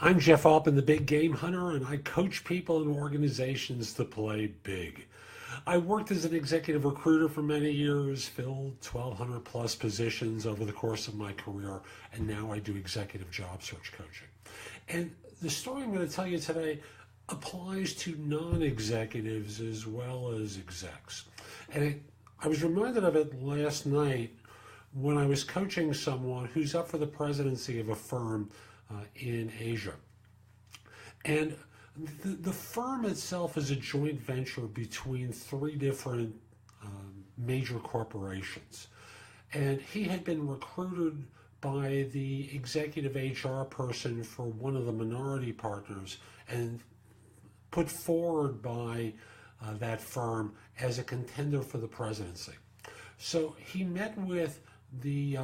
I'm Jeff Altman, the Big Game Hunter, and I coach people and organizations to play big. I worked as an executive recruiter for many years, filled 1,200 plus positions over the course of my career, and now I do executive job search coaching. And the story I'm going to tell you today applies to non-executives as well as execs. And I was reminded of it last night when I was coaching someone who's up for the presidency of a firm in Asia. And the firm itself is a joint venture between three different major corporations. And he had been recruited by the executive HR person for one of the minority partners and put forward by that firm as a contender for the presidency. So he met with the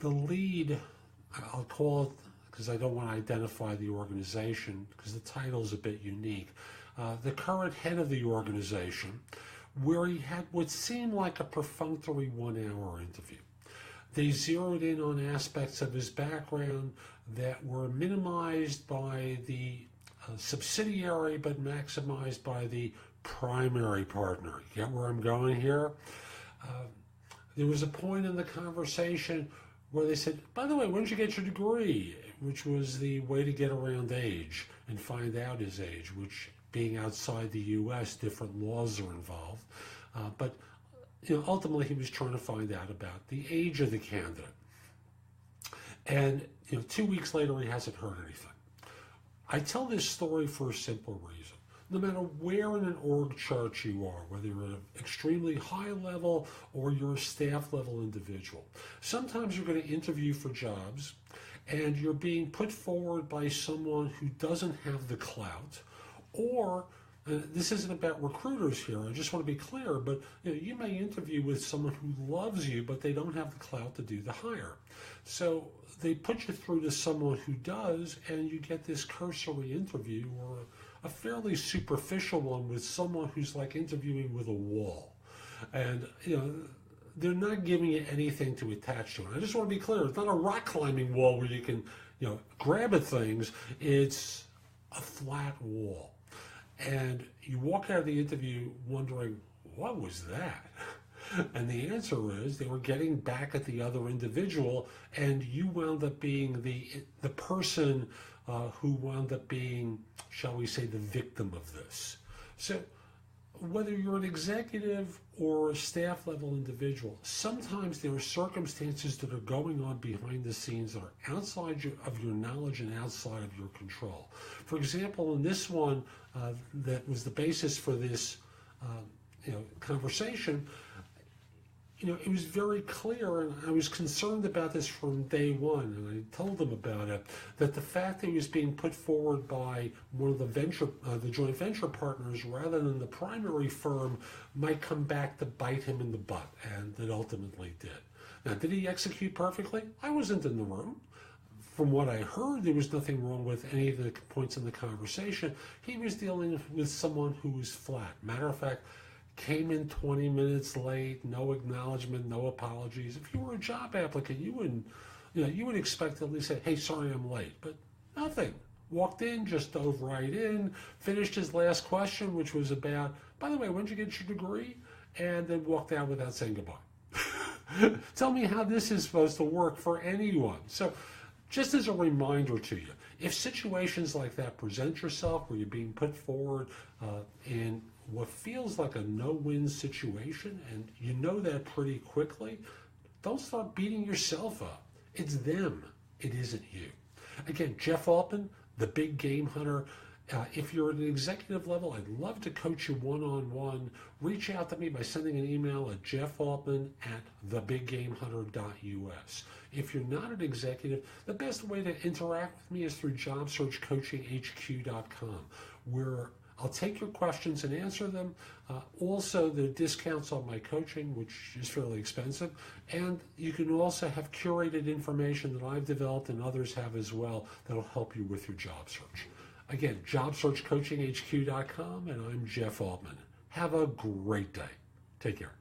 lead, I'll call it, because I don't want to identify the organization because the title is a bit unique, the current head of the organization, where he had what seemed like a perfunctory 1-hour interview. They zeroed in on aspects of his background that were minimized by the subsidiary but maximized by the primary partner. You get where I'm going here? There was a point in the conversation where they said, by the way, when did you get your degree? Which was the way to get around age and find out his age, which being outside the U.S., different laws are involved. But ultimately he was trying to find out about the age of the candidate. And 2 weeks later, he hasn't heard anything. I tell this story for a simple reason. No matter where in an org chart you are, whether you're at an extremely high level or you're a staff level individual, sometimes you're going to interview for jobs and you're being put forward by someone who doesn't have the clout, or this isn't about recruiters here, I just want to be clear, but you may interview with someone who loves you, but they don't have the clout to do the hire. So they put you through to someone who does, and you get this cursory interview or a fairly superficial one with someone who's like interviewing with a wall. And they're not giving you anything to attach to it. I just want to be clear, it's not a rock climbing wall where you can grab at things. It's a flat wall. And you walk out of the interview wondering, what was that? And the answer is they were getting back at the other individual, and you wound up being the person who wound up being, shall we say, the victim of this. So whether you're an executive or a staff level individual, sometimes there are circumstances that are going on behind the scenes that are outside of your knowledge and outside of your control. For example, in this one that was the basis for this conversation, it was very clear, and I was concerned about this from day one, and I told them about it, that the fact that he was being put forward by one of the joint venture partners rather than the primary firm might come back to bite him in the butt, and it ultimately did. Now, did he execute perfectly? I wasn't in the room. From what I heard, there was nothing wrong with any of the points in the conversation. He was dealing with someone who was flat. Matter of fact, came in 20 minutes late, no acknowledgement, no apologies. If you were a job applicant, you would expect to at least say, hey, sorry I'm late, but nothing. Walked in, just dove right in, finished his last question, which was about, by the way, when did you get your degree? And then walked out without saying goodbye. Tell me how this is supposed to work for anyone. So just as a reminder to you, if situations like that present yourself where you're being put forward in what feels like a no-win situation, and you know that pretty quickly, don't start beating yourself up. It's them. It isn't you. Again, Jeff Altman, the Big Game Hunter. If you're at an executive level, I'd love to coach you one-on-one. Reach out to me by sending an email at jeffaltman@thebiggamehunter.us. If you're not an executive, the best way to interact with me is through jobsearchcoachinghq.com, where I'll take your questions and answer them. Also, there are discounts on my coaching, which is fairly expensive. And you can also have curated information that I've developed and others have as well that'll help you with your job search. Again, jobsearchcoachinghq.com, and I'm Jeff Altman. Have a great day. Take care.